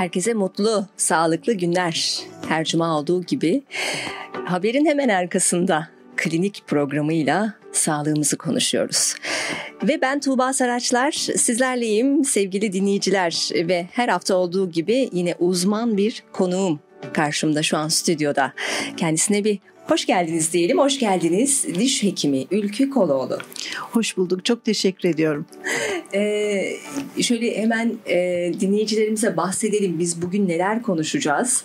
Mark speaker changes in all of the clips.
Speaker 1: Herkese mutlu, sağlıklı günler. Her cuma olduğu gibi haberin hemen arkasında klinik programıyla sağlığımızı konuşuyoruz. Ve ben Tuğba Saraçlar, sizlerleyim sevgili dinleyiciler ve her hafta olduğu gibi yine uzman bir konuğum karşımda şu an stüdyoda. Kendisine bir hoş geldiniz diyelim. Hoş geldiniz diş hekimi Ülkü Koloğlu.
Speaker 2: Hoş bulduk. Çok teşekkür ediyorum.
Speaker 1: Şöyle hemen dinleyicilerimize bahsedelim. Biz bugün neler konuşacağız?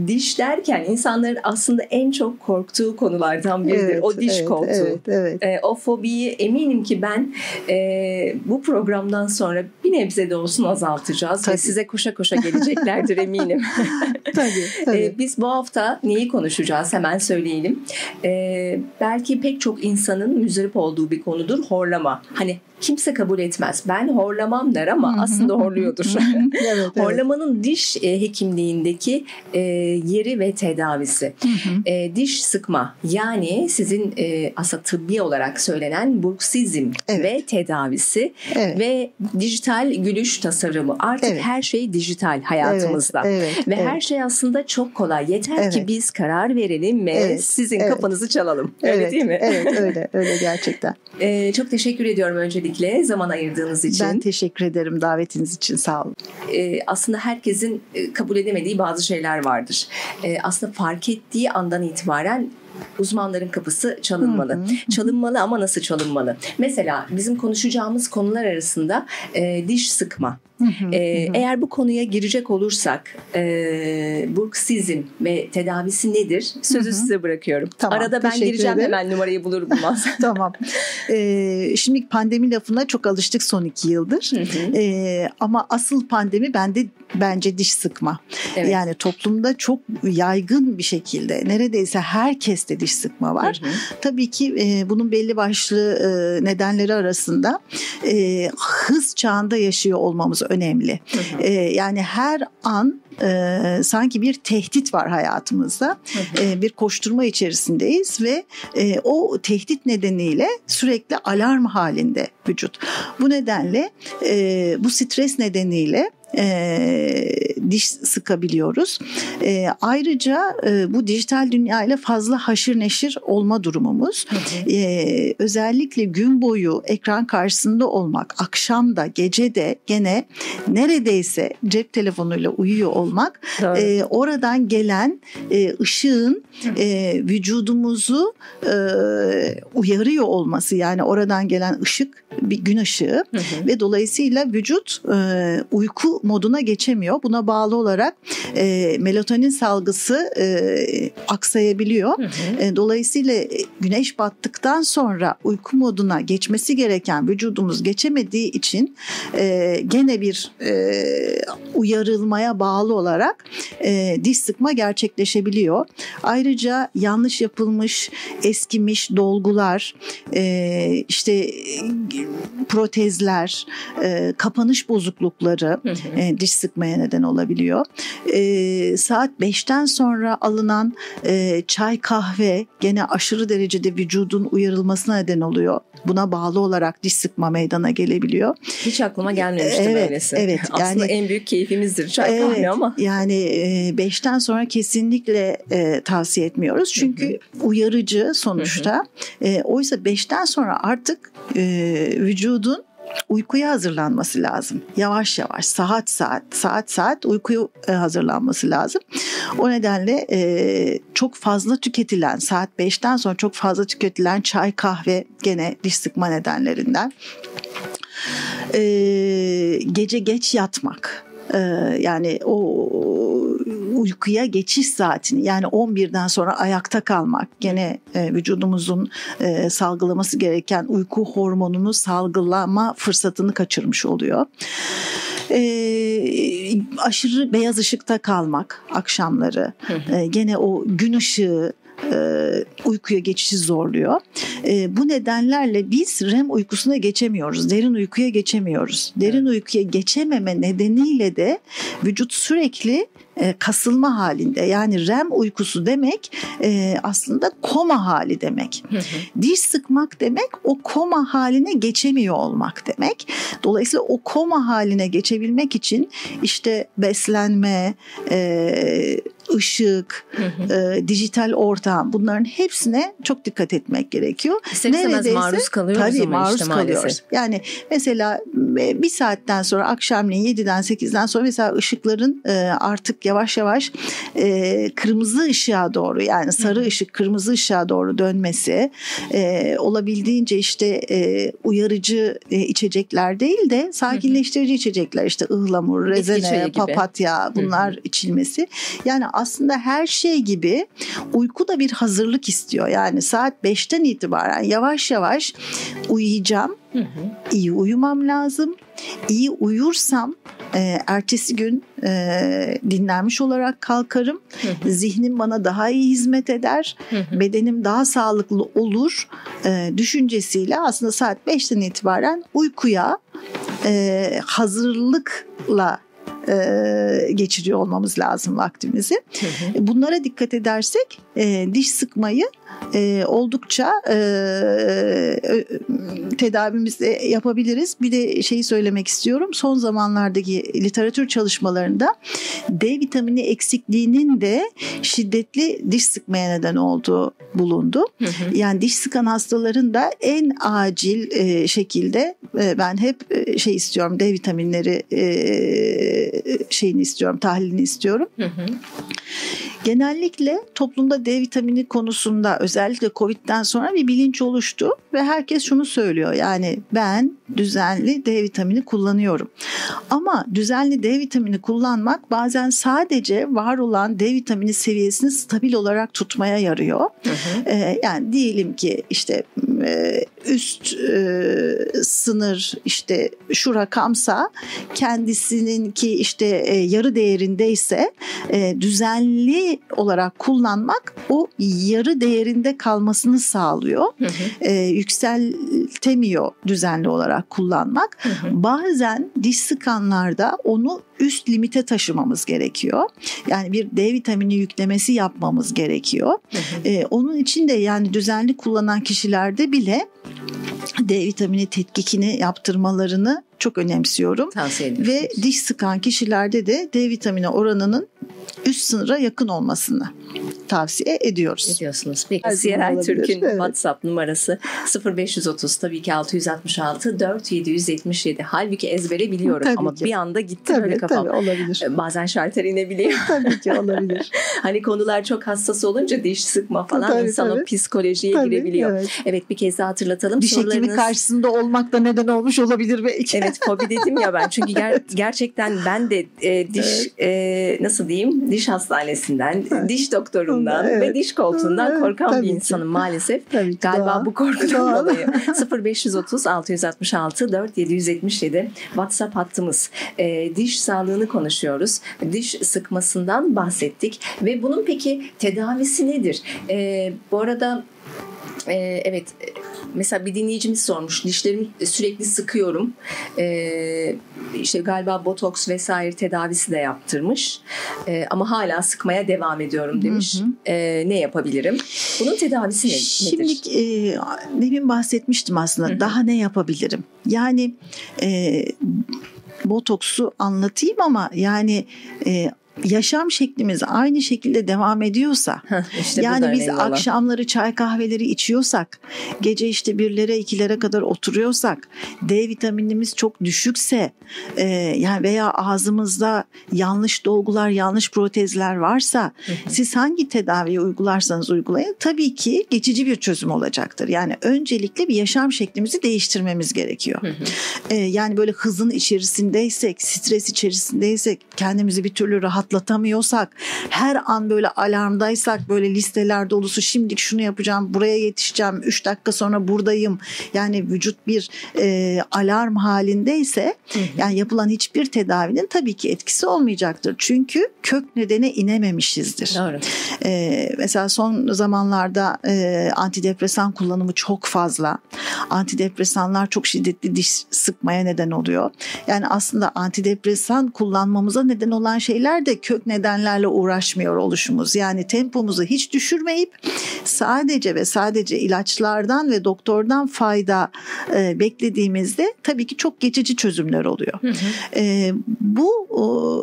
Speaker 1: Diş derken insanların aslında en çok korktuğu konulardan biridir. Evet, o diş koltuğu. Evet. O fobiyi eminim ki ben bu programdan sonra bir nebze de olsun azaltacağız. Tabii. Ve size koşa koşa geleceklerdir eminim. Tabii. Biz bu hafta neyi konuşacağız? Hemen söyleyelim. Belki pek çok insanın müzdarip olduğu bir konudur. Horlama. Hani kimse kabul etmez. Ben horlamam der ama aslında horluyordur. Evet. Horlamanın diş hekimliğindeki yeri ve tedavisi. Diş sıkma, yani sizin aslında tıbbi olarak söylenen bruksizm ve tedavisi ve dijital gülüş tasarımı. Artık her şey dijital hayatımızda. Ve her şey aslında çok kolay. Yeter ki biz karar verelim ve sizin kapınızı çalalım. Öyle değil mi?
Speaker 2: Evet, öyle gerçekten.
Speaker 1: Çok teşekkür ediyorum öncelikle zaman ayırdığınız için.
Speaker 2: Ben teşekkür ederim davetiniz için, sağ olun.
Speaker 1: Aslında herkesin kabul edemediği bazı şeyler vardır. Aslında fark ettiği andan itibaren uzmanların kapısı çalınmalı. Çalınmalı ama nasıl çalınmalı? Mesela bizim konuşacağımız konular arasında diş sıkma. Eğer bu konuya girecek olursak bruksizm ve tedavisi nedir? Sözü size bırakıyorum. Tamam, arada ben gireceğim hemen numarayı bulur bulmaz.
Speaker 2: Tamam. Şimdi pandemi lafına çok alıştık son 2 yıldır. Ama asıl pandemi bence diş sıkma. Evet. Yani toplumda çok yaygın bir şekilde neredeyse herkeste diş sıkma var. Tabii ki bunun belli başlı nedenleri arasında hız çağında yaşıyor olmamız önemli. Yani her an sanki bir tehdit var hayatımızda. Bir koşturma içerisindeyiz ve o tehdit nedeniyle sürekli alarm halinde vücut. Bu nedenle bu stres nedeniyle diş sıkabiliyoruz. Ayrıca bu dijital dünya ile fazla haşır neşir olma durumumuz. Özellikle gün boyu ekran karşısında olmak, akşam da gece de gene neredeyse cep telefonuyla uyuyor olmak, oradan gelen ışığın vücudumuzu uyarıyor olması, yani oradan gelen ışık bir gün ışığı ve dolayısıyla vücut uyku moduna geçemiyor. Buna bağlı olarak melatonin salgısı aksayabiliyor. Dolayısıyla güneş battıktan sonra uyku moduna geçmesi gereken vücudumuz geçemediği için gene bir uyarılmaya bağlı olarak diş sıkma gerçekleşebiliyor. Ayrıca yanlış yapılmış, eskimiş dolgular, işte protezler, kapanış bozuklukları diş sıkmaya neden olabiliyor. Saat 5'ten sonra alınan çay, kahve gene aşırı derecede vücudun uyarılmasına neden oluyor. Buna bağlı olarak diş sıkma meydana gelebiliyor.
Speaker 1: Hiç aklıma gelmemişti böylesi.
Speaker 2: Evet.
Speaker 1: Aslında en büyük keyfimizdir çay, kahve ama.
Speaker 2: Yani 5'ten sonra kesinlikle tavsiye etmiyoruz. Çünkü uyarıcı sonuçta. Oysa 5'ten sonra artık vücudun uykuya hazırlanması lazım. Yavaş yavaş, saat uykuya hazırlanması lazım. O nedenle çok fazla tüketilen, saat 5'ten sonra çok fazla tüketilen çay, kahve gene diş sıkma nedenlerinden. Gece geç yatmak. Yani o uykuya geçiş saatini, yani 11'den sonra ayakta kalmak gene vücudumuzun salgılaması gereken uyku hormonunu salgılama fırsatını kaçırmış oluyor. Aşırı beyaz ışıkta kalmak akşamları, gene o gün ışığı uykuya geçişi zorluyor. Bu nedenlerle biz REM uykusuna geçemiyoruz. Derin uykuya geçemiyoruz. Derin uykuya geçememe nedeniyle de vücut sürekli kasılma halinde. Yani REM uykusu demek aslında koma hali demek. Diş sıkmak demek o koma haline geçemiyor olmak demek. Dolayısıyla o koma haline geçebilmek için işte beslenme, ışık, dijital ortam, bunların hepsine çok dikkat etmek gerekiyor.
Speaker 1: Neredeyse maruz kalıyoruz.
Speaker 2: Tabii maruz kalıyoruz. Yani mesela bir saatten sonra akşamleyin 7'den 8'den sonra mesela ışıkların artık yavaş yavaş kırmızı ışığa doğru, yani sarı ışık kırmızı ışığa doğru dönmesi, olabildiğince işte uyarıcı içecekler değil de sakinleştirici içecekler, işte ıhlamur, rezene, papatya, bunlar içilmesi. Yani aslında her şey gibi uyku da bir hazırlık istiyor. Yani saat 5'ten itibaren yavaş yavaş uyuyacağım. İyi uyumam lazım. İyi uyursam ertesi gün dinlenmiş olarak kalkarım. Zihnim bana daha iyi hizmet eder. Bedenim daha sağlıklı olur düşüncesiyle aslında saat 5'ten itibaren uykuya hazırlıkla geçiriyor olmamız lazım vaktimizi. Bunlara dikkat edersek diş sıkmayı oldukça tedavimizde yapabiliriz. Bir de şeyi söylemek istiyorum. Son zamanlardaki literatür çalışmalarında D vitamini eksikliğinin de şiddetli diş sıkmaya neden olduğu bulundu. Yani diş sıkan hastaların da en acil şekilde ben hep şey istiyorum, D vitaminleri şeyini istiyorum, tahlilini istiyorum. Genellikle toplumda D vitamini konusunda özellikle Covid'den sonra bir bilinç oluştu ve herkes şunu söylüyor. Yani ben düzenli D vitamini kullanıyorum. Ama düzenli D vitamini kullanmak bazen sadece var olan D vitamini seviyesini stabil olarak tutmaya yarıyor. Yani diyelim ki işte üst sınır işte şu rakamsa, kendisininki işte yarı değerindeyse düzenli olarak kullanmak o yarı değerinde kalmasını sağlıyor. Yükseltemiyor düzenli olarak kullanmak. Bazen diş sıkanlarda onu üst limite taşımamız gerekiyor. Yani bir D vitamini yüklemesi yapmamız gerekiyor. Onun için de yani düzenli kullanan kişilerde bile D vitamini tetkikini yaptırmalarını çok önemsiyorum. Ve diş sıkan kişilerde de D vitamini oranının üst sınıra yakın olmasını tavsiye ediyoruz.
Speaker 1: Ediyorsunuz. Peki Siyer Türk'ün WhatsApp numarası 0530 tabii ki 666 4777. Halbuki ezbere biliyorum ama bir anda gitti böyle kafam.
Speaker 2: Tabii olabilir.
Speaker 1: Bazen şalter inebiliyor.
Speaker 2: Tabii ki olabilir.
Speaker 1: Hani konular çok hassas olunca diş sıkma falan insan o psikolojiye girebiliyor. Evet, bir kez daha hatırlatalım.
Speaker 2: Diş hekimi karşısında olmak da neden olmuş olabilir belki.
Speaker 1: Evet, fobi dedim ya ben. Çünkü gerçekten ben de diş nasıl diyeyim, diş hastanesinden, diş doktorundan ve diş koltuğundan korkan bir insanım maalesef. Galiba bu korkudan dolayı. 0530 666 4777 WhatsApp hattımız. Diş sağlığını konuşuyoruz. Diş sıkmasından bahsettik ve bunun peki tedavisi nedir? Bu arada evet, mesela bir dinleyicimiz sormuş, dişlerimi sürekli sıkıyorum, işte galiba botoks vesaire tedavisi de yaptırmış ama hala sıkmaya devam ediyorum demiş. Ne yapabilirim? Bunun tedavisi nedir?
Speaker 2: Şimdi demin bahsetmiştim aslında. Daha ne yapabilirim? Yani botoksu anlatayım ama yani yaşam şeklimiz aynı şekilde devam ediyorsa, işte yani biz akşamları çay kahveleri içiyorsak, gece işte 1'lere 2'lere kadar oturuyorsak, D vitaminimiz çok düşükse, yani veya ağzımızda yanlış dolgular, yanlış protezler varsa, siz hangi tedaviyi uygularsanız uygulayın, tabii ki geçici bir çözüm olacaktır. Yani öncelikle bir yaşam şeklimizi değiştirmemiz gerekiyor. Yani böyle hızın içerisindeysek, stres içerisindeysek, kendimizi bir türlü rahatlatmıyorsak, atlatamıyorsak, her an böyle alarmdaysak, böyle listeler dolusu, şimdi şunu yapacağım, buraya yetişeceğim, 3 dakika sonra buradayım. Yani vücut bir alarm halindeyse yani yapılan hiçbir tedavinin tabii ki etkisi olmayacaktır. Çünkü kök nedene inememişizdir.
Speaker 1: Doğru.
Speaker 2: Mesela son zamanlarda antidepresan kullanımı çok fazla. Antidepresanlar çok şiddetli diş sıkmaya neden oluyor. Yani aslında antidepresan kullanmamıza neden olan şeyler de kök nedenlerle uğraşmıyor oluşumuz. Yani tempomuzu hiç düşürmeyip sadece ve sadece ilaçlardan ve doktordan fayda beklediğimizde tabii ki çok geçici çözümler oluyor. Bu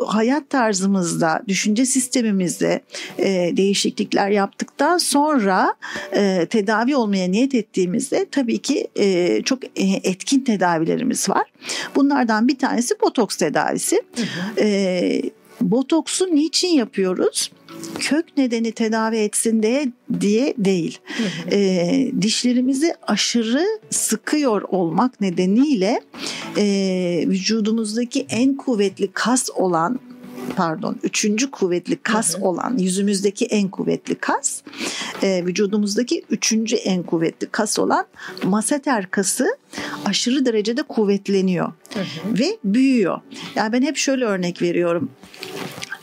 Speaker 2: hayat tarzımızda, düşünce sistemimizde değişiklikler yaptıktan sonra tedavi olmaya niyet ettiğimizde tabii ki çok etkin tedavilerimiz var. Bunlardan bir tanesi botoks tedavisi. Botoksu niçin yapıyoruz? Kök nedeni tedavi etsin diye değil. Dişlerimizi aşırı sıkıyor olmak nedeniyle vücudumuzdaki en kuvvetli kas olan, üçüncü kuvvetli kas olan, yüzümüzdeki en kuvvetli kas, vücudumuzdaki üçüncü en kuvvetli kas olan masseter kası aşırı derecede kuvvetleniyor ve büyüyor. Yani ben hep şöyle örnek veriyorum.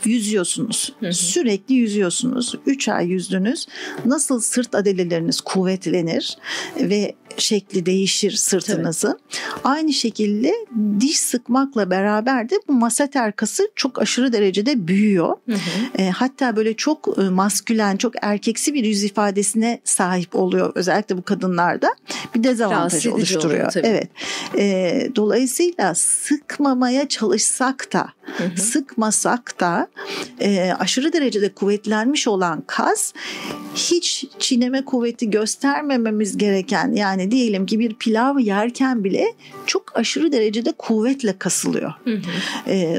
Speaker 2: Yüzüyorsunuz. Sürekli yüzüyorsunuz. 3 ay yüzdünüz. Nasıl sırt adaleleriniz kuvvetlenir ve şekli değişir sırtınızın. Tabii. Aynı şekilde diş sıkmakla beraber de bu masseter kası çok aşırı derecede büyüyor. Hatta böyle çok maskülen, çok erkeksi bir yüz ifadesine sahip oluyor. Özellikle bu kadınlarda bir dezavantaj oluşturuyor. Evet. Dolayısıyla sıkmamaya çalışsak da, sıkmasak da aşırı derecede kuvvetlenmiş olan kas hiç çiğneme kuvveti göstermememiz gereken, yani diyelim ki bir pilav yerken bile çok aşırı derecede kuvvetle kasılıyor.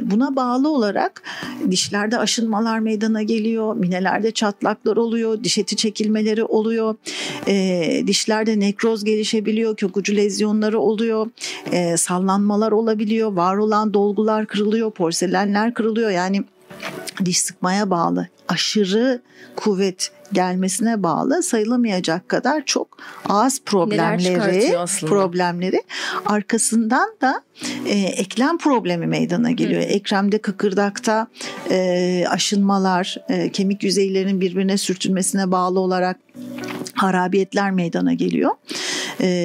Speaker 2: Buna bağlı olarak dişlerde aşınmalar meydana geliyor, minelerde çatlaklar oluyor, diş eti çekilmeleri oluyor, dişlerde nekroz gelişebiliyor, kök ucu lezyonları oluyor, sallanmalar olabiliyor, var olan dolgular kırılıyor, porselenler kırılıyor. Yani diş sıkmaya bağlı, aşırı kuvvet gelmesine bağlı sayılamayacak kadar çok ağız problemleri arkasından da eklem problemi meydana geliyor. Ekremde, kıkırdakta aşınmalar, kemik yüzeylerinin birbirine sürtünmesine bağlı olarak harabiyetler meydana geliyor.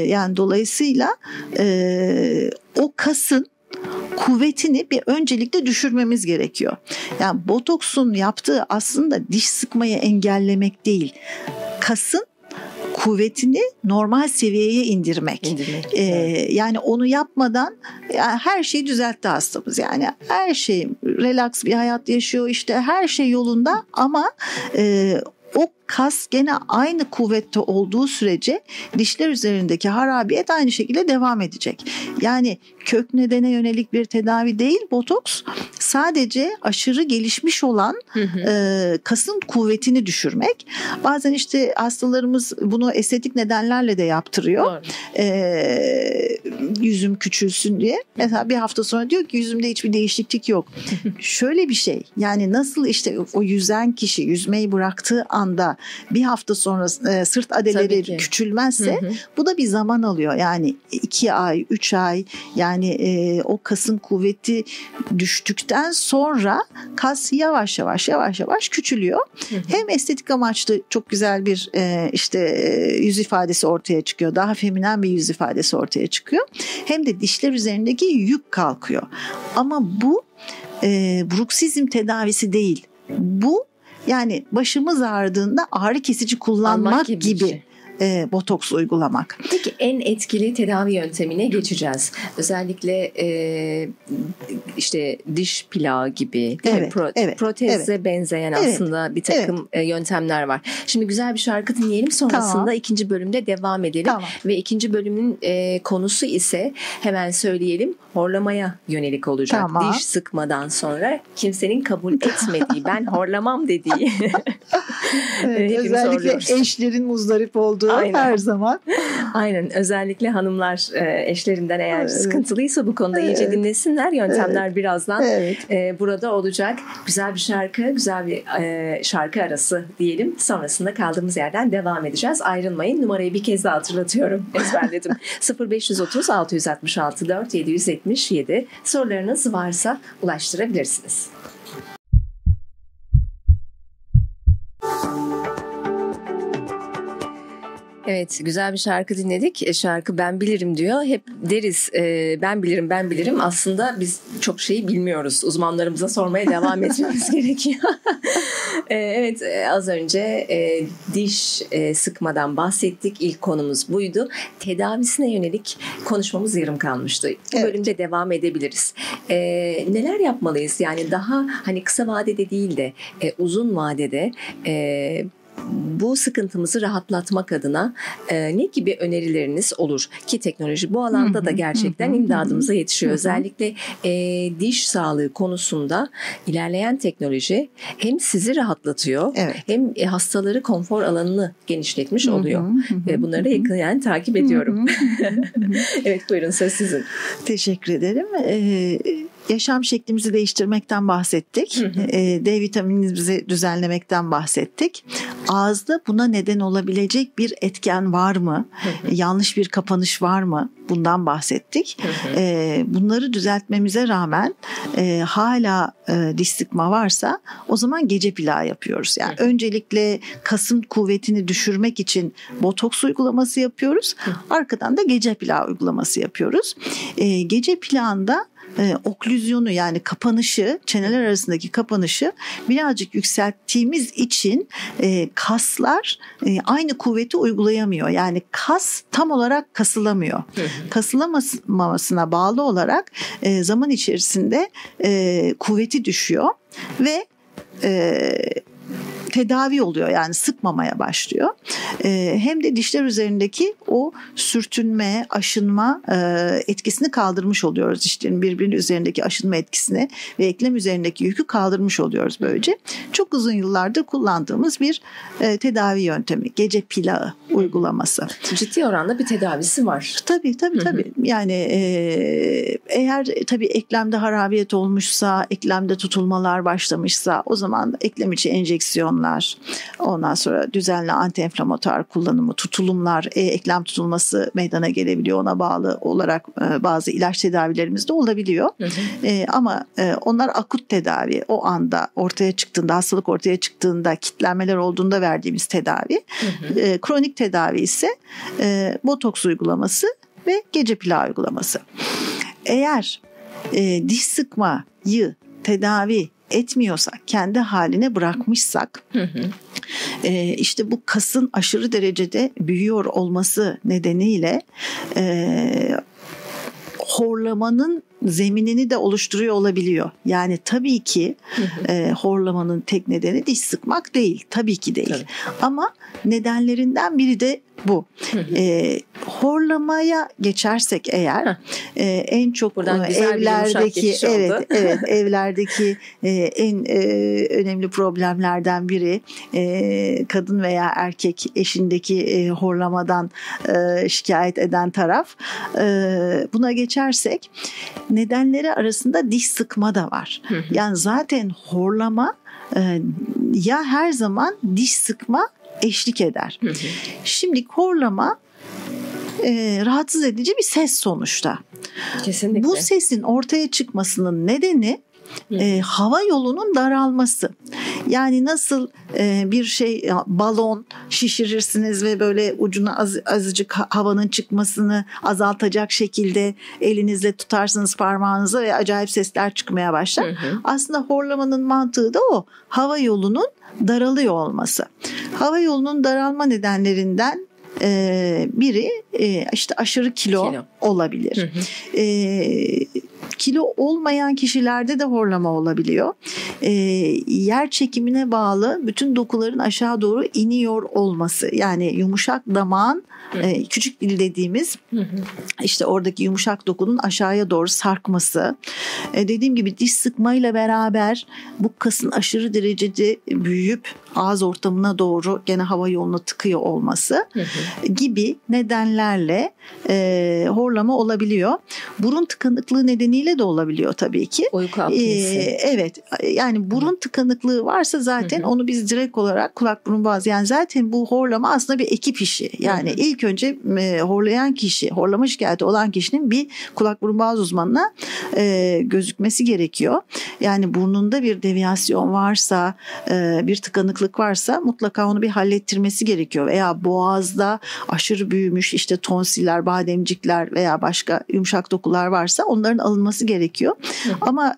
Speaker 2: Yani dolayısıyla o kasın kuvvetini bir öncelikle düşürmemiz gerekiyor. Yani botoksun yaptığı aslında diş sıkmayı engellemek değil, kasın kuvvetini normal seviyeye indirmek. Yani onu yapmadan her şeyi düzeltti hastamız. Yani her şey relax bir hayat yaşıyor, işte her şey yolunda ama o kas gene aynı kuvvette olduğu sürece dişler üzerindeki harabiyet aynı şekilde devam edecek. Yani kök nedene yönelik bir tedavi değil botoks, sadece aşırı gelişmiş olan kasın kuvvetini düşürmek. Bazen işte hastalarımız bunu estetik nedenlerle de yaptırıyor. Yüzüm küçülsün diye. Mesela bir hafta sonra diyor ki yüzümde hiçbir değişiklik yok. Şöyle bir şey, yani nasıl işte o yüzen kişi yüzmeyi bıraktığı anda bir hafta sonra sırt adeleri küçülmezse bu da bir zaman alıyor. Yani 2 ay, 3 ay, yani o kasın kuvveti düştükten sonra kas yavaş yavaş küçülüyor. Hem estetik amaçlı çok güzel bir işte yüz ifadesi ortaya çıkıyor. Daha feminen bir yüz ifadesi ortaya çıkıyor. Hem de dişler üzerindeki yük kalkıyor. Ama bu bruksizm tedavisi değil. Bu yani başımız ağrıdığında ağrı kesici kullanmak gibi botoks uygulamak.
Speaker 1: Peki en etkili tedavi yöntemine geçeceğiz. Özellikle işte diş plağı gibi proteze benzeyen aslında bir takım yöntemler var. Şimdi güzel bir şarkı dinleyelim, sonrasında ikinci bölümde devam edelim. Ve ikinci bölümün konusu ise hemen söyleyelim, horlamaya yönelik olacak. Diş sıkmadan sonra kimsenin kabul etmediği, ben horlamam dediği.
Speaker 2: Özellikle eşlerin muzdarip olduğu her zaman.
Speaker 1: Aynen, özellikle hanımlar eşlerinden eğer sıkıntılıysa bu konuda iyice dinlesinler. Yöntemler onlar birazdan burada olacak. Güzel bir şarkı, güzel bir şarkı arası diyelim. Sonrasında kaldığımız yerden devam edeceğiz. Ayrılmayın. Numarayı bir kez daha hatırlatıyorum. Ezberledim. 0530 666 4 777. Sorularınız varsa ulaştırabilirsiniz. Evet, güzel bir şarkı dinledik. Şarkı Ben Bilirim diyor. Hep deriz ben bilirim. Aslında biz çok şeyi bilmiyoruz. Uzmanlarımıza sormaya devam etmemiz gerekiyor. Evet, az önce diş sıkmadan bahsettik. İlk konumuz buydu. Tedavisine yönelik konuşmamız yarım kalmıştı. Bu bölümde devam edebiliriz. Neler yapmalıyız? Yani daha hani kısa vadede değil de uzun vadede bu sıkıntımızı rahatlatmak adına ne gibi önerileriniz olur ki teknoloji bu alanda da gerçekten imdadımıza yetişiyor. Özellikle diş sağlığı konusunda ilerleyen teknoloji hem sizi rahatlatıyor hem hastaları konfor alanını genişletmiş oluyor. Ve bunları da yakından takip ediyorum. Evet, buyurun, söz sizin.
Speaker 2: Teşekkür ederim. Yaşam şeklimizi değiştirmekten bahsettik. D vitaminimizi düzenlemekten bahsettik. Ağızda buna neden olabilecek bir etken var mı? Yanlış bir kapanış var mı? Bundan bahsettik. Bunları düzeltmemize rağmen hala diş sıkma varsa o zaman gece plağı yapıyoruz. Yani öncelikle kasın kuvvetini düşürmek için botoks uygulaması yapıyoruz. Arkadan da gece plağı uygulaması yapıyoruz. Gece plağında oklüzyonu, yani kapanışı, çeneler arasındaki kapanışı birazcık yükselttiğimiz için kaslar aynı kuvveti uygulayamıyor. Yani kas tam olarak kasılamıyor. Kasılamamasına bağlı olarak zaman içerisinde kuvveti düşüyor ve tedavi oluyor, yani sıkmamaya başlıyor. Hem de dişler üzerindeki o sürtünme, aşınma etkisini kaldırmış oluyoruz. Dişlerin birbirinin üzerindeki aşınma etkisini ve eklem üzerindeki yükü kaldırmış oluyoruz böylece. Çok uzun yıllardır kullandığımız bir tedavi yöntemi. Gece plağı uygulaması.
Speaker 1: Ciddi oranda bir tedavisi var.
Speaker 2: Tabii. Yani eğer tabii eklemde harabiyet olmuşsa, eklemde tutulmalar başlamışsa o zaman eklem içi enjeksiyon, ondan sonra düzenli antiinflamatuar kullanımı, tutulumlar, eklem tutulması meydana gelebiliyor. Ona bağlı olarak bazı ilaç tedavilerimiz de olabiliyor. Ama onlar akut tedavi. O anda ortaya çıktığında, hastalık ortaya çıktığında, kitlenmeler olduğunda verdiğimiz tedavi. Kronik tedavi ise botoks uygulaması ve gece plağı uygulaması. Eğer diş sıkmayı tedavi etmiyorsak, kendi haline bırakmışsak, işte bu kasın aşırı derecede büyüyor olması nedeniyle horlamanın zeminini de oluşturuyor olabiliyor. Yani tabii ki horlamanın tek nedeni diş sıkmak değil. Tabii ki değil. Tabii. Ama nedenlerinden biri de bu. Horlamaya geçersek eğer en çok evlerdeki evlerdeki en önemli problemlerden biri kadın veya erkek eşindeki horlamadan şikayet eden taraf. Buna geçersek nedenleri arasında diş sıkma da var. Yani zaten horlama ya her zaman diş sıkma eşlik eder. Şimdi horlama rahatsız edici bir ses sonuçta.
Speaker 1: Kesinlikle.
Speaker 2: Bu sesin ortaya çıkmasının nedeni hava yolunun daralması. Yani nasıl bir balon şişirirsiniz ve böyle ucuna azıcık havanın çıkmasını azaltacak şekilde elinizle tutarsınız parmağınıza ve acayip sesler çıkmaya başlar. Aslında horlamanın mantığı da o. Hava yolunun daralıyor olması. Hava yolunun daralma nedenlerinden biri işte aşırı kilo olabilir. Kilo olmayan kişilerde de horlama olabiliyor. Yer çekimine bağlı bütün dokuların aşağı doğru iniyor olması. Yani yumuşak damağın küçük dil dediğimiz işte oradaki yumuşak dokunun aşağıya doğru sarkması. Dediğim gibi diş sıkmayla beraber bu kasın aşırı derecede büyüyüp ağız ortamına doğru gene hava yoluna tıkıyor olması gibi nedenlerle horlama olabiliyor. Burun tıkanıklığı nedeniyle nedeniyle de olabiliyor tabii ki.
Speaker 1: Uyku apnesi.
Speaker 2: Evet, yani burun tıkanıklığı varsa zaten onu biz direkt olarak kulak burun boğaz, yani zaten bu horlama aslında bir ekip işi. Yani ilk önce horlayan kişi, horlama şikayeti olan kişinin bir kulak burun boğaz uzmanına gözükmesi gerekiyor. Yani burnunda bir deviyasyon varsa, bir tıkanıklık varsa mutlaka onu bir hallettirmesi gerekiyor. Veya boğazda aşırı büyümüş işte tonsiller, bademcikler veya başka yumuşak dokular varsa onların alınması gerekiyor. Ama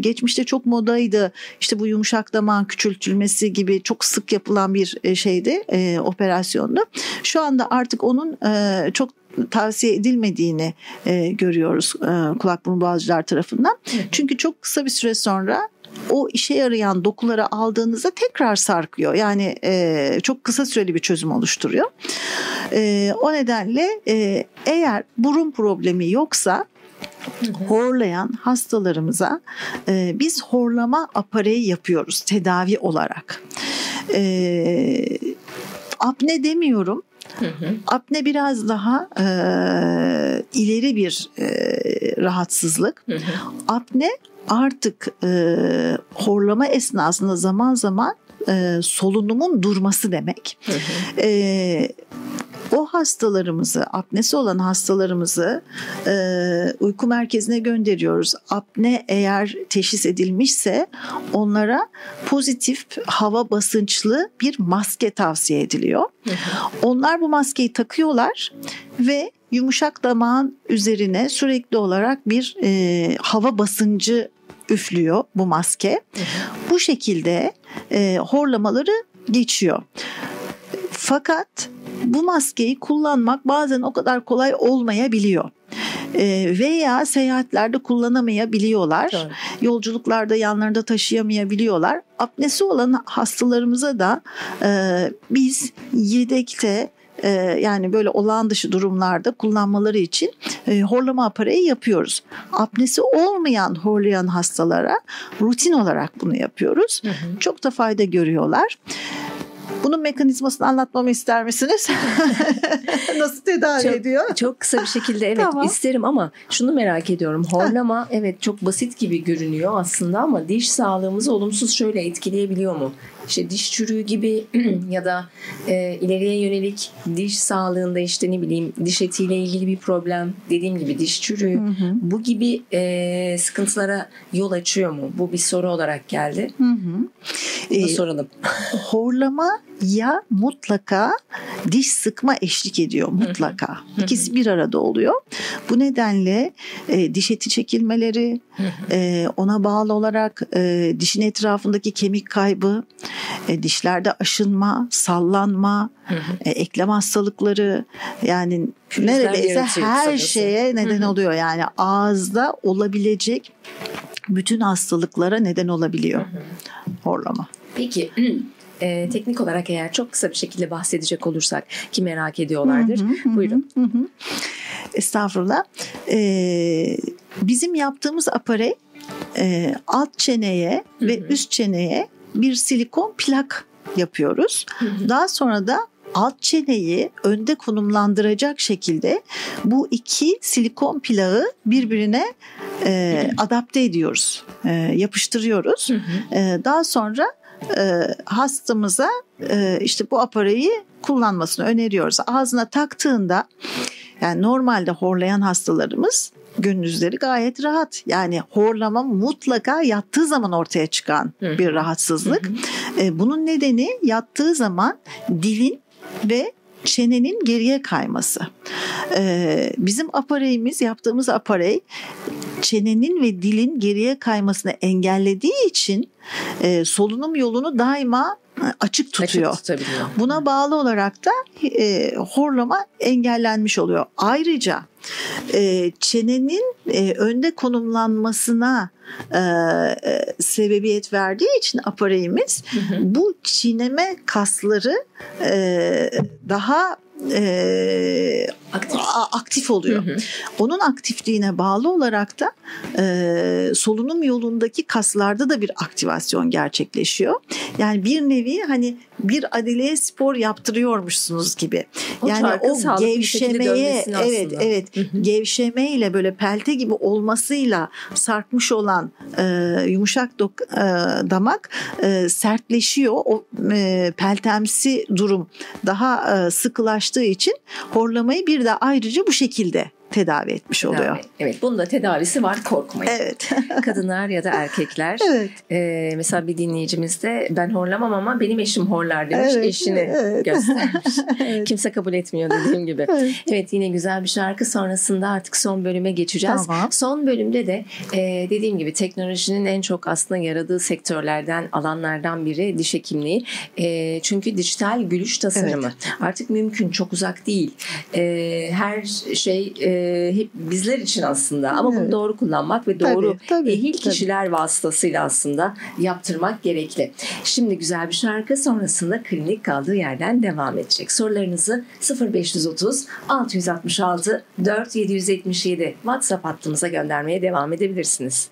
Speaker 2: geçmişte çok modaydı. İşte bu yumuşak damağın küçültülmesi gibi çok sık yapılan bir şeydi, operasyondu. Şu anda artık onun çok tavsiye edilmediğini görüyoruz kulak burun boğazcılar tarafından. Çünkü çok kısa bir süre sonra o işe yarayan dokuları aldığınızda tekrar sarkıyor. Yani çok kısa süreli bir çözüm oluşturuyor. O nedenle eğer burun problemi yoksa horlayan hastalarımıza biz horlama apareyi yapıyoruz tedavi olarak. Apne demiyorum. Apne biraz daha ileri bir rahatsızlık. Apne artık horlama esnasında zaman zaman solunumun durması demek. O hastalarımızı, apnesi olan hastalarımızı uyku merkezine gönderiyoruz. Apne eğer teşhis edilmişse onlara pozitif hava basınçlı bir maske tavsiye ediliyor. Onlar bu maskeyi takıyorlar ve yumuşak damağın üzerine sürekli olarak bir hava basıncı üflüyor bu maske. Bu şekilde horlamaları geçiyor. Fakat bu maskeyi kullanmak bazen o kadar kolay olmayabiliyor. Veya seyahatlerde kullanamayabiliyorlar. Evet. Yolculuklarda yanlarında taşıyamayabiliyorlar. Apnesi olan hastalarımıza da biz yedekte yani böyle olağan dışı durumlarda kullanmaları için horlama apareyi yapıyoruz. Apnesi olmayan horlayan hastalara rutin olarak bunu yapıyoruz. Çok da fayda görüyorlar. Bunun mekanizmasını anlatmamı ister misiniz? Nasıl tedavi ediyor?
Speaker 1: Çok kısa bir şekilde evet tamam. isterim ama şunu merak ediyorum. Horlama evet çok basit gibi görünüyor aslında ama diş sağlığımızı olumsuz şöyle etkileyebiliyor mu? İşte diş çürüğü gibi ya da ileriye yönelik diş sağlığında işte ne bileyim diş etiyle ilgili bir problem, dediğim gibi diş çürüğü bu gibi sıkıntılara yol açıyor mu? Bu bir soru olarak geldi. Bunu soralım.
Speaker 2: Horlama ya mutlaka diş sıkma eşlik ediyor mutlaka. İkisi bir arada oluyor. Bu nedenle diş eti çekilmeleri, ona bağlı olarak dişin etrafındaki kemik kaybı, dişlerde aşınma, sallanma, eklem hastalıkları, yani neredeyse her şeye neden oluyor. Yani ağızda olabilecek bütün hastalıklara neden olabiliyor horlama.
Speaker 1: Peki teknik olarak eğer çok kısa bir şekilde bahsedecek olursak ki merak ediyorlardır. Buyurun.
Speaker 2: Estağfurullah. Bizim yaptığımız aparey alt çeneye ve üst çeneye bir silikon plak yapıyoruz. Daha sonra da alt çeneyi önde konumlandıracak şekilde bu iki silikon plağı birbirine adapte ediyoruz, yapıştırıyoruz. Daha sonra hastamıza işte bu apareyi kullanmasını öneriyoruz. Ağzına taktığında, yani normalde horlayan hastalarımız gündüzleri gayet rahat. Yani horlama mutlaka yattığı zaman ortaya çıkan bir rahatsızlık. Bunun nedeni yattığı zaman dilin ve çenenin geriye kayması. Bizim apareyimiz, yaptığımız aparey çenenin ve dilin geriye kaymasını engellediği için solunum yolunu daima açık tutuyor. Buna bağlı olarak da horlama engellenmiş oluyor. Ayrıca çenenin önde konumlanmasına sebebiyet verdiği için apareyimiz bu çiğneme kasları daha aktif oluyor. Onun aktifliğine bağlı olarak da solunum yolundaki kaslarda da bir aktivasyon gerçekleşiyor. Yani bir nevi hani bir adileye spor yaptırıyormuşsunuz gibi. Yani o gevşemeye gevşemeyle böyle pelte gibi olmasıyla sarkmış olan yumuşak damak sertleşiyor. O peltemsi durum daha sıkılaştığı için horlamayı bir de ayrıca bu şekilde tedavi etmiş oluyor.
Speaker 1: Evet, bunun da tedavisi var, korkmayın.
Speaker 2: Evet.
Speaker 1: Kadınlar ya da erkekler. Evet. Mesela bir dinleyicimiz de ben horlamam ama benim eşim horlar demiş. Evet, eşini göstermiş. Evet. Kimse kabul etmiyor dediğim gibi. Evet. Evet, yine güzel bir şarkı. Sonrasında artık son bölüme geçeceğiz. Tamam. Son bölümde de dediğim gibi teknolojinin en çok aslında yaradığı sektörlerden, alanlardan biri diş hekimliği. Çünkü dijital gülüş tasarımı artık mümkün, çok uzak değil. Her şey hep bizler için aslında ama bunu doğru kullanmak ve doğru ehil kişiler vasıtasıyla aslında yaptırmak gerekli. Şimdi güzel bir şarkı, sonrasında klinik kaldığı yerden devam edecek. Sorularınızı 0530 666 4777 WhatsApp hattımıza göndermeye devam edebilirsiniz.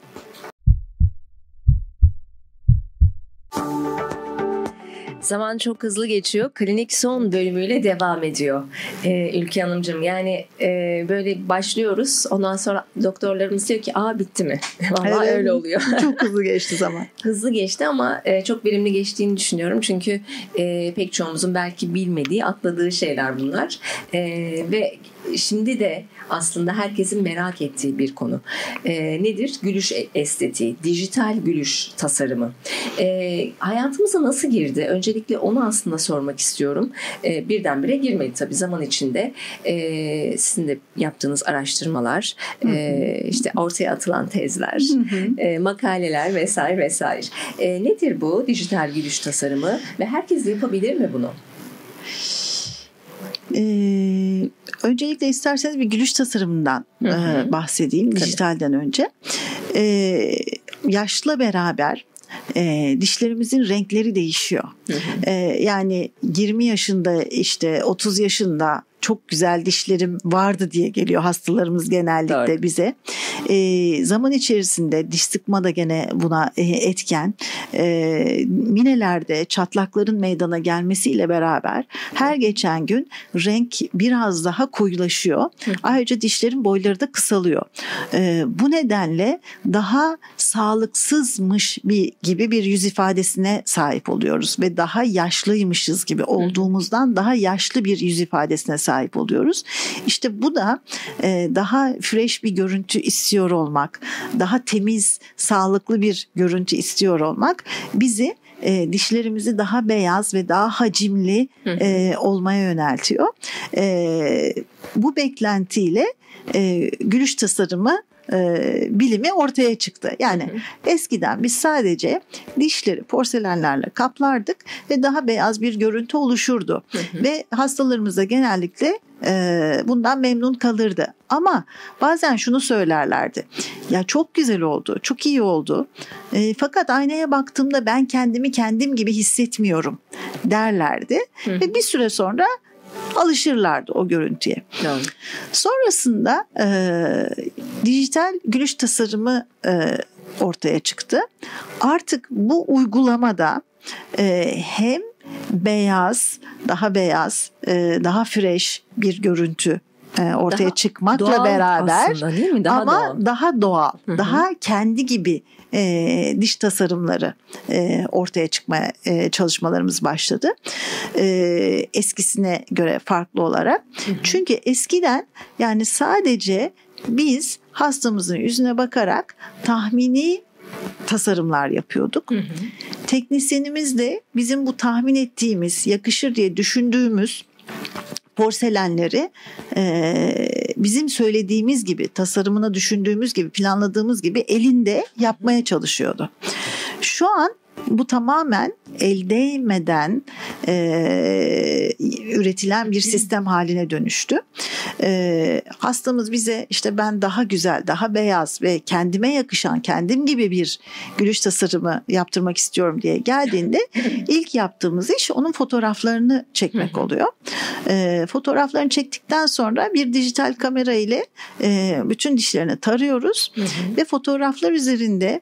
Speaker 1: Zaman çok hızlı geçiyor. Klinik son bölümüyle devam ediyor. Ülke Hanımcığım, yani böyle başlıyoruz. Ondan sonra doktorlarımız diyor ki bitti mi? Vallahi öyle oluyor.
Speaker 2: Çok hızlı geçti zaman.
Speaker 1: Hızlı geçti ama çok verimli geçtiğini düşünüyorum. Çünkü pek çoğumuzun belki bilmediği, atladığı şeyler bunlar. Ve şimdi de aslında herkesin merak ettiği bir konu. Nedir? Gülüş estetiği, dijital gülüş tasarımı. Hayatımıza nasıl girdi? Öncelikle onu aslında sormak istiyorum. Birdenbire girmedi tabii zaman içinde. Sizin de yaptığınız araştırmalar, işte ortaya atılan tezler, makaleler vesaire vesaire. Nedir bu dijital gülüş tasarımı ve herkes yapabilir mi bunu?
Speaker 2: Öncelikle isterseniz bir gülüş tasarımından bahsedeyim dijitalden önce. Yaşla beraber dişlerimizin renkleri değişiyor. Yani 20 yaşında işte 30 yaşında çok güzel dişlerim vardı diye geliyor hastalarımız genellikle bize. Zaman içerisinde diş sıkma da gene buna etken. Minelerde çatlakların meydana gelmesiyle beraber her geçen gün renk biraz daha koyulaşıyor. Ayrıca dişlerin boyları da kısalıyor. Bu nedenle daha sağlıksızmış gibi bir yüz ifadesine sahip oluyoruz ve daha yaşlıymışız gibi olduğumuzdan daha yaşlı bir yüz ifadesine sahip oluyoruz. İşte bu da daha fresh bir görüntü istiyor olmak, daha temiz, sağlıklı bir görüntü istiyor olmak bizi dişlerimizi daha beyaz ve daha hacimli olmaya yöneltiyor. Bu beklentiyle gülüş tasarımı bilimi ortaya çıktı. Yani eskiden biz sadece dişleri porselenlerle kaplardık ve daha beyaz bir görüntü oluşurdu. Ve hastalarımız da genellikle bundan memnun kalırdı. Ama bazen şunu söylerlerdi. Ya çok güzel oldu, çok iyi oldu. Fakat aynaya baktığımda ben kendimi kendim gibi hissetmiyorum derlerdi. Ve bir süre sonra alışırlardı o görüntüye. Evet. Sonrasında dijital gülüş tasarımı ortaya çıktı. Artık bu uygulamada hem beyaz, daha fresh bir görüntü ortaya daha çıkmakla beraber aslında, değil mi? Daha doğal, daha kendi gibi diş tasarımları ortaya çıkmaya çalışmalarımız başladı. Eskisine göre farklı olarak. Çünkü eskiden yani sadece biz hastamızın yüzüne bakarak tahmini tasarımlar yapıyorduk. Teknisyenimiz de bizim bu tahmin ettiğimiz, yakışır diye düşündüğümüz porselenleri bizim söylediğimiz gibi, tasarımını düşündüğümüz gibi, planladığımız gibi elinde yapmaya çalışıyordu. Şu an bu tamamen el değmeden üretilen bir sistem haline dönüştü. Hastamız bize işte ben daha güzel, daha beyaz ve kendime yakışan, kendim gibi bir gülüş tasarımı yaptırmak istiyorum diye geldiğinde ilk yaptığımız iş onun fotoğraflarını çekmek oluyor. Fotoğraflarını çektikten sonra bir dijital kamera ile bütün dişlerini tarıyoruz ve fotoğraflar üzerinde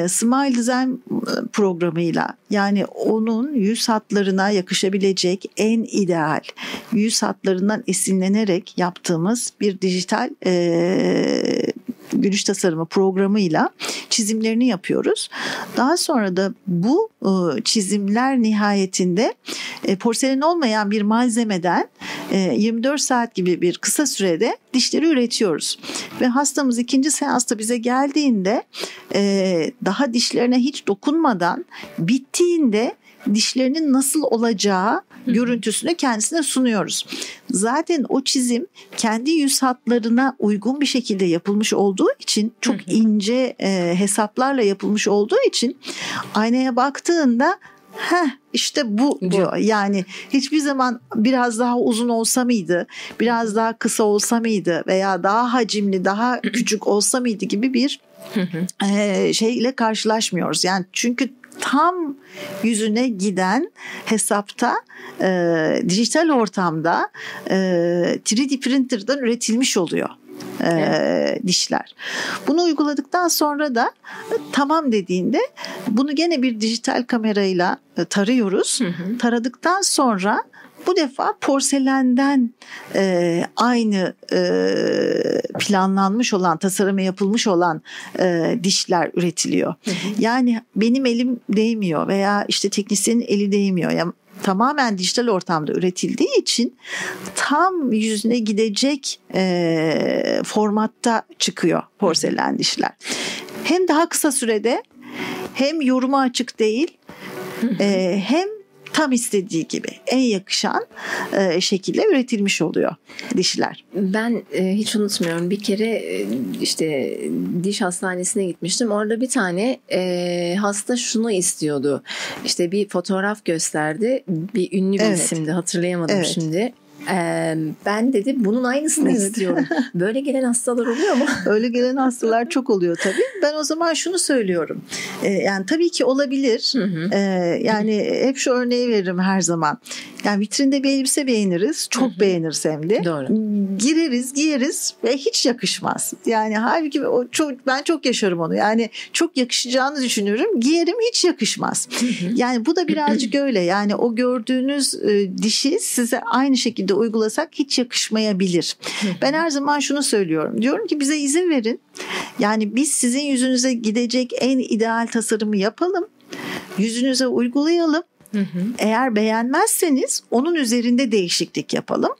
Speaker 2: Smile Design programıyla, yani onun yüz hatlarına yakışabilecek en ideal yüz hatlarından esinlenerek yaptığımız bir dijital gülüş tasarımı programıyla çizimlerini yapıyoruz. Daha sonra da bu çizimler nihayetinde porselen olmayan bir malzemeden 24 saat gibi bir kısa sürede dişleri üretiyoruz. Ve hastamız ikinci seansta bize geldiğinde daha dişlerine hiç dokunmadan bittiğinde dişlerinin nasıl olacağı görüntüsünü kendisine sunuyoruz. Zaten o çizim kendi yüz hatlarına uygun bir şekilde yapılmış olduğu için, çok ince hesaplarla yapılmış olduğu için aynaya baktığında işte bu. Yani hiçbir zaman biraz daha uzun olsa mıydı, biraz daha kısa olsa mıydı veya daha hacimli, daha küçük olsa mıydı gibi bir şeyle karşılaşmıyoruz. Yani çünkü tam yüzüne giden hesapta dijital ortamda 3D printer'dan üretilmiş oluyor dişler. Bunu uyguladıktan sonra da tamam dediğinde bunu gene bir dijital kamerayla tarıyoruz. Taradıktan sonra bu defa porselenden aynı planlanmış olan, tasarımı yapılmış olan dişler üretiliyor. Yani benim elim değmiyor veya işte teknisyenin eli değmiyor. Yani tamamen dijital ortamda üretildiği için tam yüzüne gidecek formatta çıkıyor porselen dişler. Hem daha kısa sürede, hem yoruma açık değil, hem tam istediği gibi en yakışan şekilde üretilmiş oluyor dişler.
Speaker 1: Ben hiç unutmuyorum, bir kere işte diş hastanesine gitmiştim. Orada bir tane hasta şunu istiyordu. İşte bir fotoğraf gösterdi. Bir ünlü bir isimdi, hatırlayamadım şimdi. Ben dedi bunun aynısını istiyorum. Böyle gelen hastalar oluyor mu?
Speaker 2: Öyle gelen hastalar çok oluyor tabii. Ben o zaman şunu söylüyorum. Yani tabii ki olabilir. Yani hep şu örneği veririm her zaman. Yani vitrinde bir elbise beğeniriz. Çok beğeniriz hem de.
Speaker 1: Doğru.
Speaker 2: Gireriz, giyeriz ve hiç yakışmaz. Yani halbuki ben çok yaşarım onu. Yani çok yakışacağını düşünürüm. Giyerim, hiç yakışmaz. Yani bu da birazcık öyle. Yani o gördüğünüz dişi size aynı şekilde uygulasak hiç yakışmayabilir. Ben her zaman şunu söylüyorum. Diyorum ki bize izin verin. Yani biz sizin yüzünüze gidecek en ideal tasarımı yapalım. Yüzünüze uygulayalım. Eğer beğenmezseniz onun üzerinde değişiklik yapalım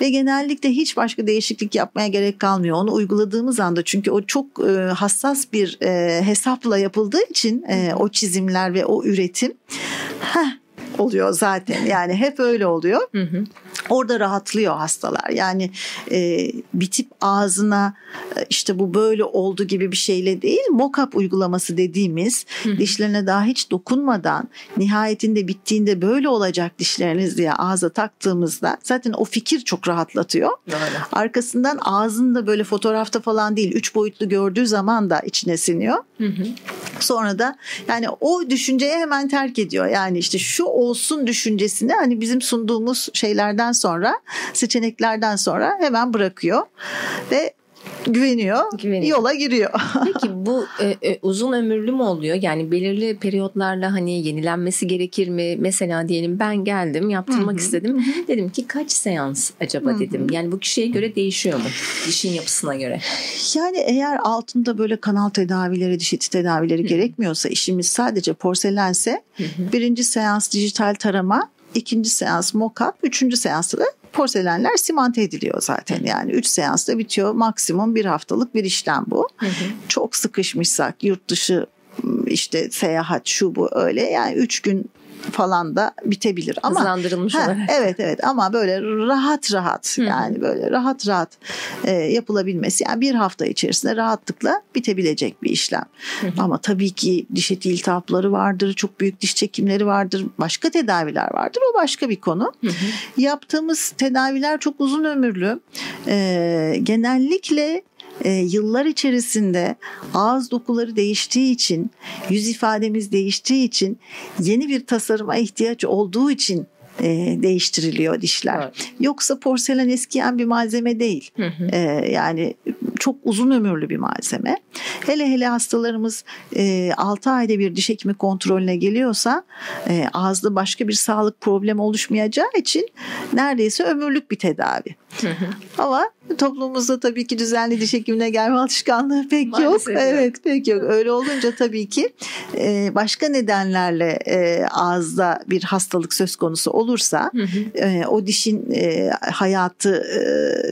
Speaker 2: ve genellikle hiç başka değişiklik yapmaya gerek kalmıyor. Onu uyguladığımız anda, çünkü o çok hassas bir hesapla yapıldığı için o çizimler ve o üretim oluyor zaten. Yani hep öyle oluyor. Orada rahatlıyor hastalar. Yani bitip ağzına işte bu böyle oldu gibi bir şeyle değil, mock-up uygulaması dediğimiz dişlerine daha hiç dokunmadan nihayetinde bittiğinde böyle olacak dişleriniz diye ağza taktığımızda zaten o fikir çok rahatlatıyor. Öyle. Arkasından ağzında böyle fotoğrafta falan değil, 3 boyutlu gördüğü zaman da içine siniyor. Sonra da yani o düşünceyi hemen terk ediyor. Yani işte şu olsun düşüncesini hani bizim sunduğumuz şeylerden sonra, seçeneklerden sonra hemen bırakıyor ve güveniyor. Yola giriyor.
Speaker 1: Peki bu uzun ömürlü mü oluyor? Yani belirli periyotlarla hani yenilenmesi gerekir mi? Mesela diyelim ben geldim, yaptırmak istedim. Dedim ki kaç seans acaba dedim. Yani bu kişiye göre değişiyor mu? Dişin yapısına göre.
Speaker 2: Yani eğer altında böyle kanal tedavileri, diş eti tedavileri gerekmiyorsa, işimiz sadece porselense birinci seans dijital tarama, ikinci seans mock-up, üçüncü seansta da porselenler simante ediliyor zaten. Yani 3 seansta bitiyor. Maksimum 1 haftalık bir işlem bu. Çok sıkışmışsak, yurt dışı işte seyahat şu bu öyle, yani 3 gün falan da bitebilir. Ama
Speaker 1: hızlandırılmış olarak.
Speaker 2: Evet ama böyle rahat yani böyle rahat yapılabilmesi, yani bir hafta içerisinde rahatlıkla bitebilecek bir işlem. Ama tabii ki diş eti iltihapları vardır, çok büyük diş çekimleri vardır, başka tedaviler vardır. O başka bir konu. Yaptığımız tedaviler çok uzun ömürlü. Genellikle yıllar içerisinde ağız dokuları değiştiği için, yüz ifademiz değiştiği için, yeni bir tasarıma ihtiyaç olduğu için değiştiriliyor dişler. Evet. Yoksa porselen eskiyen bir malzeme değil. Yani çok uzun ömürlü bir malzeme. Hele hastalarımız 6 ayda bir diş hekimi kontrolüne geliyorsa ağızda başka bir sağlık problemi oluşmayacağı için neredeyse ömürlük bir tedavi. Ama toplumumuzda tabii ki düzenli diş hekimine gelme alışkanlığı pek maalesef yok. Evet, pek yok. Öyle olunca tabii ki başka nedenlerle ağızda bir hastalık söz konusu olursa, o dişin hayatı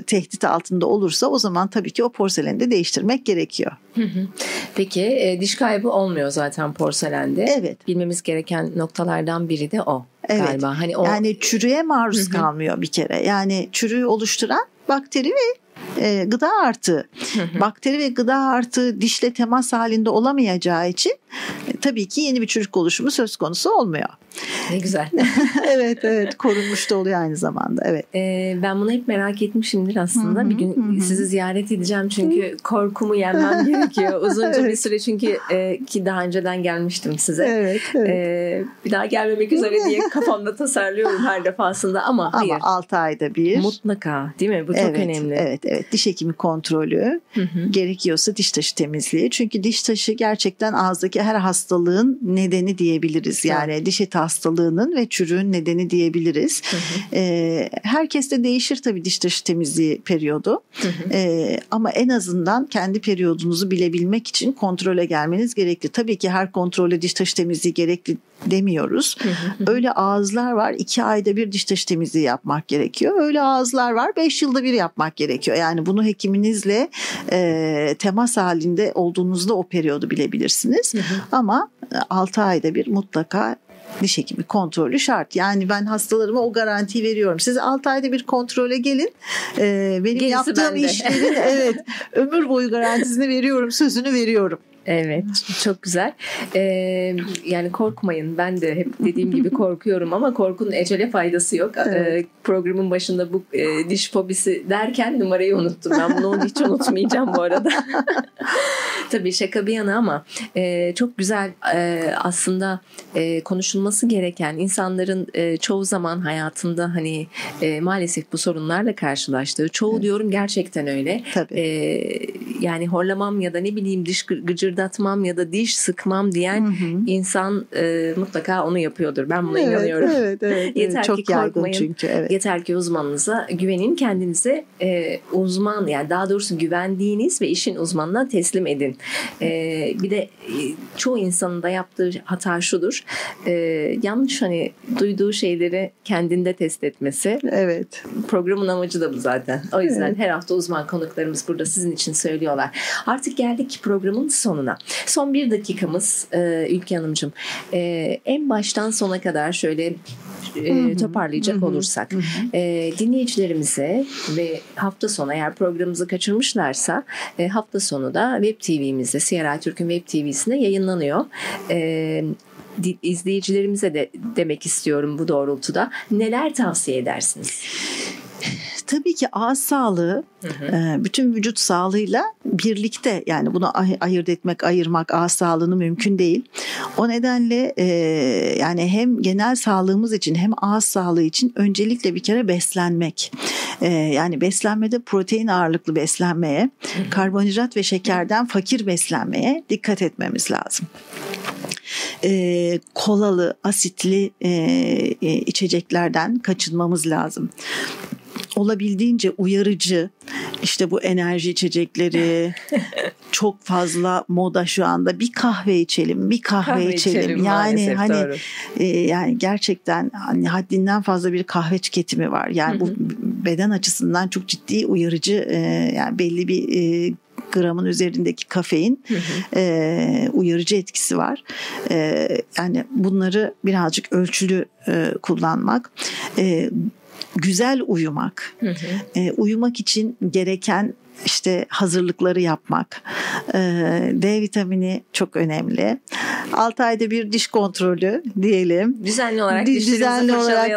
Speaker 2: tehdit altında olursa, o zaman tabii ki o porseleni de değiştirmek gerekiyor.
Speaker 1: Peki diş kaybı olmuyor zaten porselende.
Speaker 2: Evet.
Speaker 1: Bilmemiz gereken noktalardan biri de o.
Speaker 2: Evet.
Speaker 1: Galiba. Hani o...
Speaker 2: Yani çürüğe maruz kalmıyor bir kere. Yani çürüğü oluşturan bakteri ve gıda artığı. Bakteri ve gıda artığı dişle temas halinde olamayacağı için tabii ki yeni bir çürük oluşumu söz konusu olmuyor.
Speaker 1: Ne güzel.
Speaker 2: Evet, korunmuş da oluyor aynı zamanda. Evet.
Speaker 1: Ben bunu hep merak etmişimdir aslında. Bir gün sizi ziyaret edeceğim çünkü korkumu yenmem gerekiyor. Uzunca bir süre çünkü ki daha önceden gelmiştim size. Evet. Bir daha gelmemek üzere diye kafamda tasarlıyorum her defasında ama hayır.
Speaker 2: Ama 6 ayda bir.
Speaker 1: Mutlaka, değil mi? Bu çok önemli.
Speaker 2: Evet. Diş hekimi kontrolü, gerekiyorsa diş taşı temizliği. Çünkü diş taşı gerçekten ağızdaki her hastalığın nedeni diyebiliriz. Yani diş eti hastalığının ve çürüğün nedeni diyebiliriz. Herkeste değişir tabii diş taşı temizliği periyodu. Ama en azından kendi periyodunuzu bilebilmek için kontrole gelmeniz gerekli. Tabii ki her kontrole diş taşı temizliği gerekli demiyoruz. Öyle ağızlar var 2 ayda bir diş taşı temizliği yapmak gerekiyor. Öyle ağızlar var 5 yılda bir yapmak gerekiyor. Yani bunu hekiminizle temas halinde olduğunuzda o periyodu bilebilirsiniz. Ama 6 ayda bir mutlaka diş hekimi kontrolü şart. Yani ben hastalarıma o garantiyi veriyorum. Siz 6 ayda bir kontrole gelin. Benim gerisi yaptığım bende. İşlerin ömür boyu garantisini veriyorum, sözünü veriyorum.
Speaker 1: Evet, çok güzel. Yani korkmayın. Ben de hep dediğim gibi korkuyorum ama korkunun ecele faydası yok. Evet. Programın başında bu diş fobisi derken numarayı unuttum. Ben bunu hiç unutmayacağım bu arada. Tabii şaka bir yana ama çok güzel aslında konuşulması gereken, insanların çoğu zaman hayatında hani maalesef bu sorunlarla karşılaştığı, çoğu diyorum gerçekten öyle. Yani horlamam ya da ne bileyim diş gıcırdatmam ya da diş sıkmam diyen insan mutlaka onu yapıyordur. Ben buna inanıyorum.
Speaker 2: Evet.
Speaker 1: Yeter
Speaker 2: çok
Speaker 1: ki korkmayın.
Speaker 2: Çünkü. Evet.
Speaker 1: Yeter ki uzmanınıza güvenin, kendinize uzman, yani daha doğrusu güvendiğiniz ve işin uzmanına teslim edin. Bir de çoğu insanın da yaptığı hata şudur. Yanlış hani duyduğu şeyleri kendinde test etmesi.
Speaker 2: Evet.
Speaker 1: Programın amacı da bu zaten. O yüzden her hafta uzman konuklarımız burada sizin için söylüyorlar. Artık geldik programın sonuna. Son 1 dakikamız Ülke Hanımcığım. En baştan sona kadar şöyle toparlayacak olursak dinleyicilerimize ve hafta sonu eğer programımızı kaçırmışlarsa hafta sonu da Web TV'mizde, CRI Türk'ün Web TV'sinde yayınlanıyor. İzleyicilerimize de demek istiyorum bu doğrultuda. Neler tavsiye edersiniz?
Speaker 2: Tabii ki ağız sağlığı bütün vücut sağlığıyla birlikte, yani bunu ayırt etmek, ayırmak ağız sağlığını mümkün değil. O nedenle yani hem genel sağlığımız için hem ağız sağlığı için öncelikle bir kere beslenmek. Yani beslenmede protein ağırlıklı beslenmeye, karbonhidrat ve şekerden fakir beslenmeye dikkat etmemiz lazım. Kolalı, asitli içeceklerden kaçınmamız lazım. Olabildiğince uyarıcı, işte bu enerji içecekleri çok fazla moda şu anda. Bir kahve içelim. Yani hani yani gerçekten hani haddinden fazla bir kahve tüketimi var. Yani bu beden açısından çok ciddi uyarıcı, yani belli bir gramın üzerindeki kafein uyarıcı etkisi var. Yani bunları birazcık ölçülü kullanmak. Güzel uyumak. Uyumak için gereken işte hazırlıkları yapmak. D vitamini çok önemli. 6 ayda bir diş kontrolü diyelim.
Speaker 1: Düzenli olarak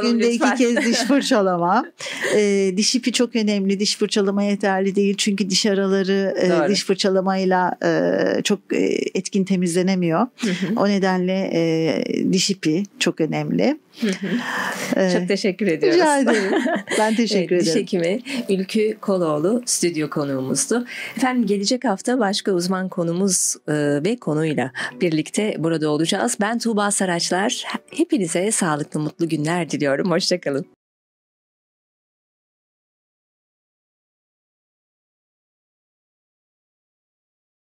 Speaker 2: günde lütfen. 2 kez diş fırçalama. Diş ipi çok önemli. Diş fırçalama yeterli değil. Çünkü diş araları diş fırçalamayla çok etkin temizlenemiyor. O nedenle diş ipi çok önemli.
Speaker 1: Çok teşekkür ediyoruz.
Speaker 2: Rica ederim. Ben teşekkür ederim.
Speaker 1: Diş hekimi Ülkü Koloğlu stüdyo konuğumuzdu. Efendim gelecek hafta başka uzman konumuz ve konuyla birlikte burada olacağız. Ben Tuğba Saraçlar. Hepinize sağlıklı, mutlu günler diliyorum. Hoşça kalın.